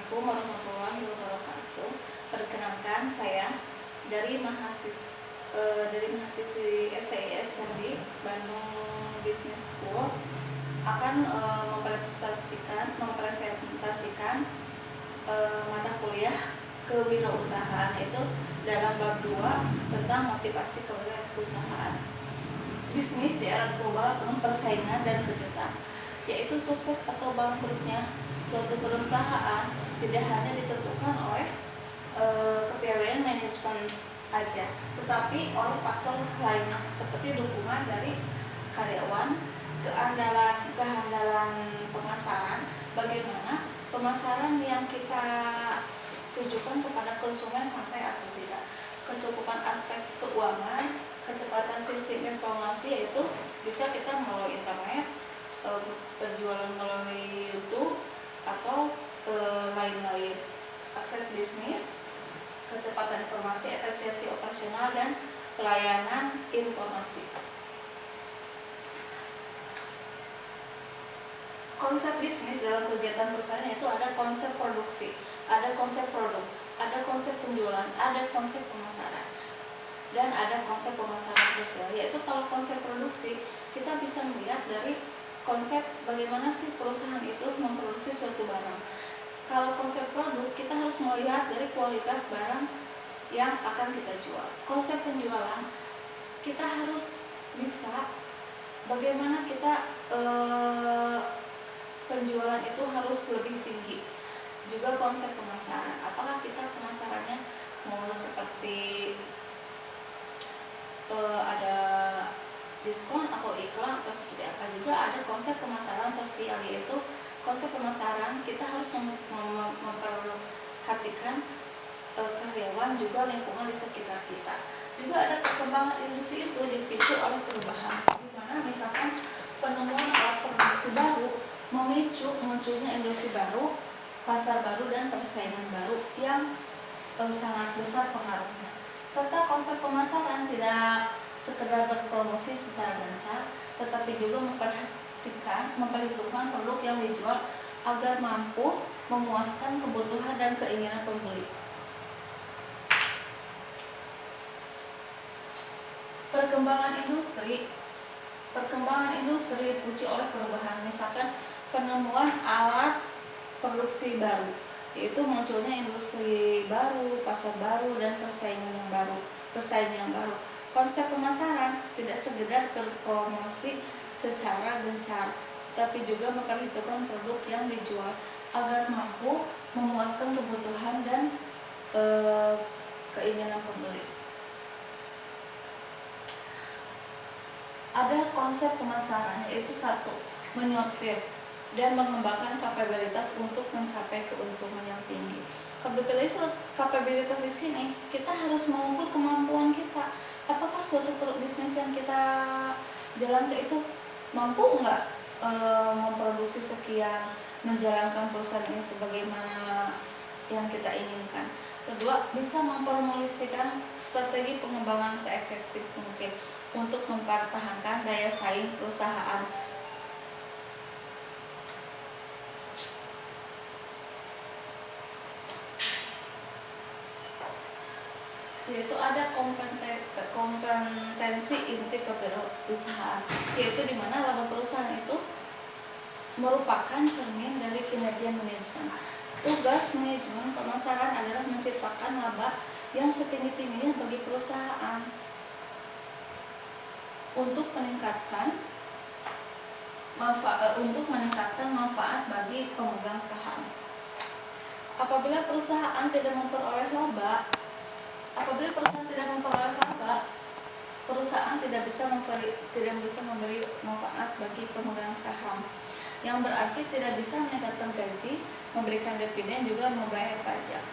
Assalamualaikum warahmatullahi wabarakatuh. Perkenalkan, saya dari mahasiswi STIS dari Bandung Business School akan mempresentasikan mata kuliah kewirausahaan, yaitu dalam bab 2 tentang motivasi kewirausahaan. Bisnis di era global penuh persaingan dan kejutan, yaitu sukses atau bangkrutnya suatu perusahaan tidak hanya ditentukan oleh kepiawaian manajemen aja, tetapi oleh faktor lainnya seperti dukungan dari karyawan, kehandalan pemasaran, bagaimana pemasaran yang kita tujukan kepada konsumen sampai atau tidak, kecukupan aspek keuangan, kecepatan sistem informasi, yaitu bisa kita melalui internet, berjualan melalui YouTube atau lain-lain, akses bisnis, kecepatan informasi, efisiensi operasional, dan pelayanan informasi. Konsep bisnis dalam kegiatan perusahaan itu ada konsep produksi, ada konsep produk, ada konsep penjualan, ada konsep pemasaran, dan ada konsep pemasaran sosial. Yaitu kalau konsep produksi, kita bisa melihat dari konsep bagaimana sih perusahaan itu memproduksi suatu barang. Kalau konsep produk, kita harus melihat dari kualitas barang yang akan kita jual. Konsep penjualan, kita harus bisa bagaimana kita penjualan itu harus lebih tinggi. Juga konsep pemasaran, apakah kita pemasarannya mau seperti ada diskon atau iklan atau seperti apa. Juga ada konsep pemasaran sosial, yaitu konsep pemasaran kita harus memperhatikan karyawan, juga lingkungan di sekitar kita. Juga ada perkembangan industri itu dipicu oleh perubahan, di mana misalkan penemuan alat produksi baru memicu munculnya industri baru, pasar baru, dan persaingan baru yang sangat besar pengaruhnya. Serta konsep pemasaran tidak sekedar berpromosi secara gencar, tetapi juga memperhitungkan produk yang dijual agar mampu memuaskan kebutuhan dan keinginan pembeli. Perkembangan industri dipicu oleh perubahan, misalkan penemuan alat produksi baru, yaitu munculnya industri baru, pasar baru, dan persaingan yang baru. Konsep pemasaran tidak sekedar berpromosi secara gencar, tapi juga memperhitungkan produk yang dijual agar mampu memuaskan kebutuhan dan keinginan pembeli. Ada konsep pemasaran, yaitu 1. Menyortir dan mengembangkan kapabilitas untuk mencapai keuntungan yang tinggi. Kapabilitas di sini kita harus mengukur kemampuan kita. Apakah suatu bisnis yang kita jalankan itu mampu nggak memproduksi sekian, menjalankan perusahaan ini sebagaimana yang kita inginkan. Kedua, bisa mempromosikan strategi pengembangan seefektif mungkin untuk mempertahankan daya saing perusahaan. Yaitu ada kompetensi inti kewirausahaan, yaitu dimana laba perusahaan itu merupakan cermin dari kinerja manajemen. Tugas manajemen pemasaran adalah menciptakan laba yang setinggi-tingginya bagi perusahaan untuk meningkatkan manfaat bagi pemegang saham. Apabila perusahaan tidak memperoleh laba, perusahaan tidak bisa memberi manfaat bagi pemegang saham, yang berarti tidak bisa meningkatkan gaji, memberikan dividen, juga membayar pajak.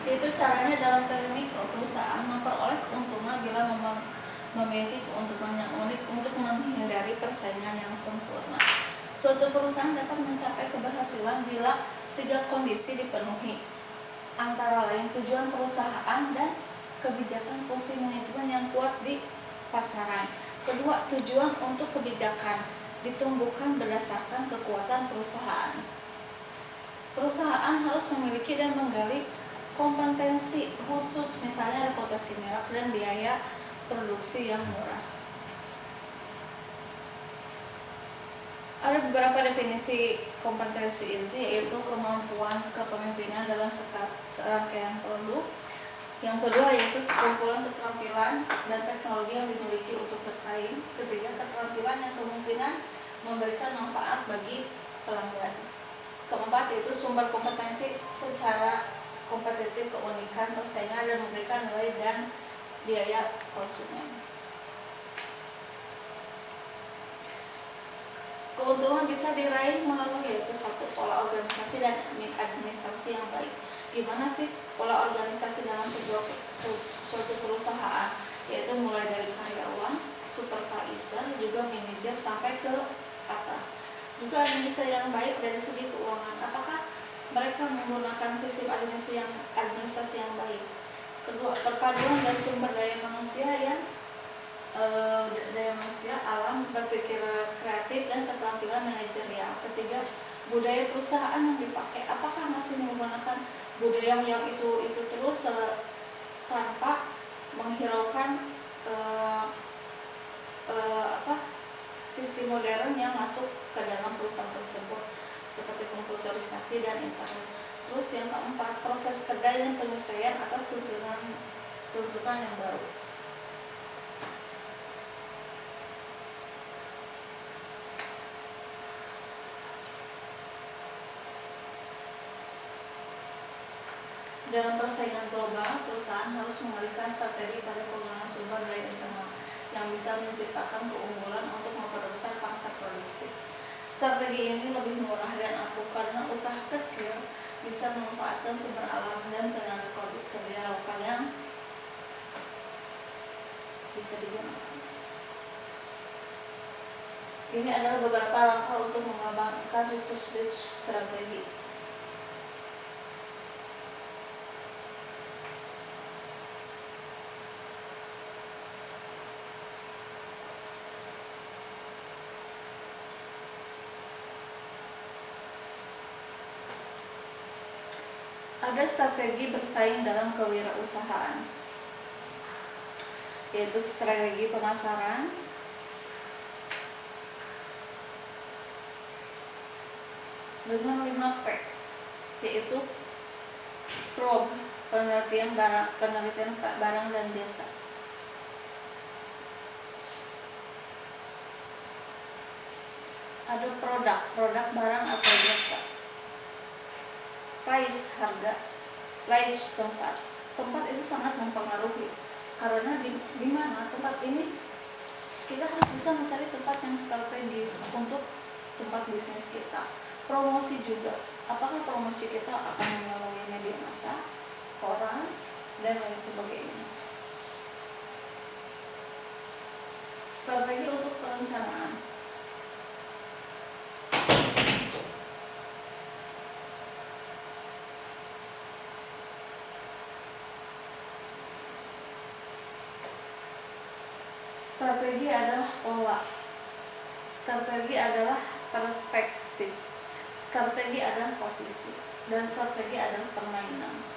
Itu caranya dalam teori mikro, perusahaan memperoleh keuntungan bila memiliki keuntungan yang unik untuk menghindari persaingan yang sempurna. Suatu perusahaan dapat mencapai keberhasilan bila 3 kondisi dipenuhi, antara lain tujuan perusahaan dan kebijakan fungsi manajemen yang kuat di pasaran. Kedua, tujuan untuk kebijakan ditumbuhkan berdasarkan kekuatan perusahaan. Perusahaan harus memiliki dan menggali kompetensi khusus, misalnya reputasi merek dan biaya produksi yang murah. Ada beberapa definisi kompetensi ini, yaitu kemampuan kepemimpinan dalam serangkaian produk. Yang kedua yaitu sekumpulan keterampilan dan teknologi yang dimiliki untuk bersaing. Ketiga, keterampilan yang kemungkinan memberikan manfaat bagi pelanggan. Keempat yaitu sumber kompetensi secara kompetitif, keunikan, persaingan, dan memberikan nilai dan biaya konsumen. Keuntungan bisa diraih melalui yaitu satu, pola organisasi dan administrasi yang baik. Gimana sih pola organisasi dalam suatu perusahaan? Yaitu mulai dari karyawan, supervisor, juga manajer sampai ke atas. Juga administrasi yang baik dari segi keuangan. Apakah mereka menggunakan sistem administrasi yang baik? Kedua, perpaduan dan sumber daya manusia alam, berpikir kreatif, dan keterampilan manajerial. Ketiga, budaya perusahaan yang dipakai. Apakah masih menggunakan budaya yang itu terus tanpa menghiraukan sistem modern yang masuk ke dalam perusahaan tersebut seperti komputerisasi dan internet. Terus yang keempat, proses kerja dan penyesuaian atas tuntutan yang baru. Dalam persaingan global, perusahaan harus mengalihkan strategi pada penggunaan sumber daya internal yang bisa menciptakan keunggulan untuk memperbesar pangsa produksi. Strategi ini lebih murah dan ampuh karena usaha kecil bisa memanfaatkan sumber alam dan tenaga kerja lokal yang bisa digunakan. Ini adalah beberapa langkah untuk mengembangkan research strategi. Ada strategi bersaing dalam kewirausahaan, yaitu strategi pemasaran, dengan 5P, yaitu PROM, penelitian barang dan jasa. Ada produk barang atau jasa. Price, harga. Place, tempat itu sangat mempengaruhi, karena di mana tempat ini kita harus bisa mencari tempat yang strategis untuk tempat bisnis kita. Promosi juga, apakah promosi kita akan melalui media massa, koran, dan lain sebagainya. Strategi untuk perencanaan. Strategi adalah pola, strategi adalah perspektif, strategi adalah posisi, dan strategi adalah permainan.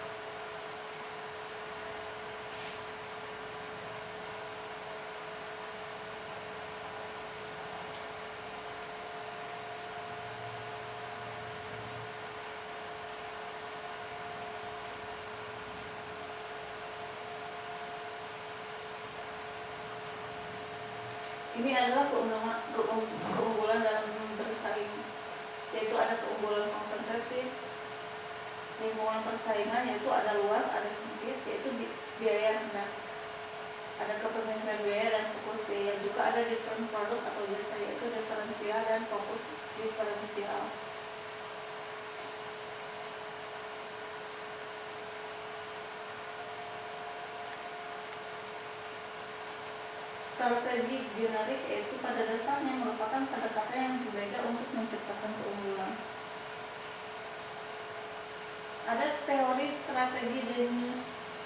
Ini adalah keunggulan dalam bersaing, yaitu ada keunggulan kompetitif, lingkungan persaingan, yaitu ada luas, ada sempit, yaitu biaya rendah, ada kepemimpinan biaya dan fokus biaya. Juga ada different produk atau jasa, yaitu diferensial dan fokus diferensial. Strategi generik, yaitu pada dasarnya merupakan pendekatan yang berbeda untuk menciptakan keunggulan. Ada teori strategi Denius.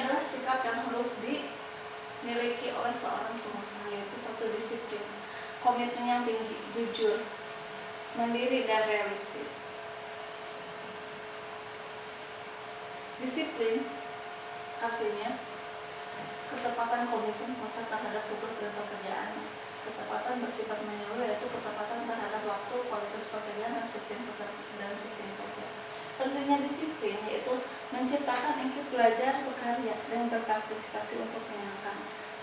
adalah sikap yang harus dimiliki oleh seorang pengusaha, yaitu satu disiplin, komitmen yang tinggi, jujur, mandiri, dan realistis. Disiplin artinya ketepatan komitmen pengusaha terhadap tugas dan pekerjaannya. Ketepatan bersifat menyeluruh, yaitu ketepatan terhadap waktu, kualitas pekerjaan, dan sistem kerja. Pentingnya disiplin yaitu menciptakan lingkup belajar, berkarya, dan berpartisipasi untuk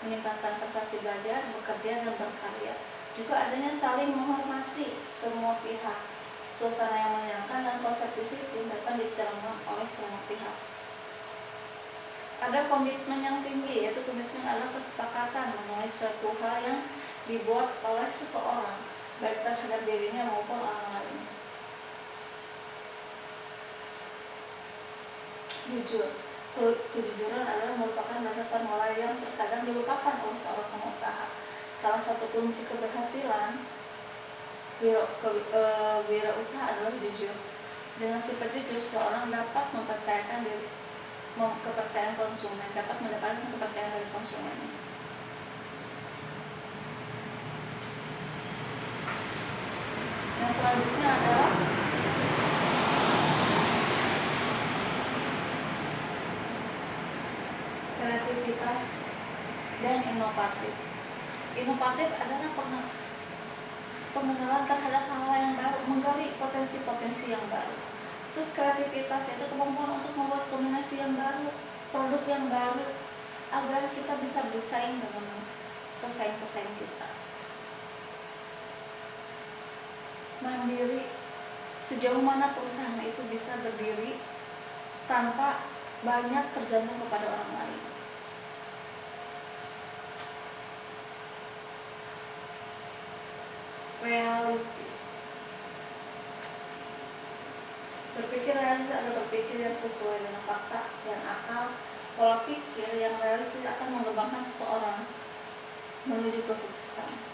meningkatkan prestasi belajar, bekerja, dan berkarya. Juga adanya saling menghormati semua pihak, suasana yang menyenangkan, dan konsep disiplin dapat diterima oleh semua pihak. Ada komitmen yang tinggi, yaitu komitmen adalah kesepakatan mengenai suatu hal yang dibuat oleh seseorang, baik terhadap dirinya maupun orang lain. Jujur, kejujuran adalah merupakan dasar mulai yang terkadang dilupakan oleh seorang pengusaha. Salah satu kunci keberhasilan wirausaha adalah jujur. Dengan sifat jujur, seorang dapat mempercayakan diri, kepercayaan konsumen, dapat mendapatkan kepercayaan dari konsumen. Yang selanjutnya adalah kreativitas dan inovatif. Inovatif adalah pengenalan terhadap hal-hal yang baru, menggali potensi-potensi yang baru. Terus kreativitas itu kemampuan untuk membuat kombinasi yang baru, produk yang baru, agar kita bisa bersaing dengan pesaing-pesaing kita. Mandiri, sejauh mana perusahaan itu bisa berdiri tanpa banyak tergantung kepada orang lain. Realistis, berpikir realistis adalah berpikir yang sesuai dengan fakta dan akal. Pola pikir yang realistis akan mengembangkan seseorang menuju kesuksesan.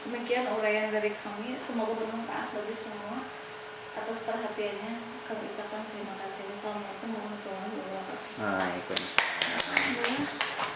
Demikian uraian dari kami, semoga bermanfaat bagi semua. Atas perhatiannya kami ucapkan terima kasih. Wassalamualaikum warahmatullahi wabarakatuh. Waalaikumsalam.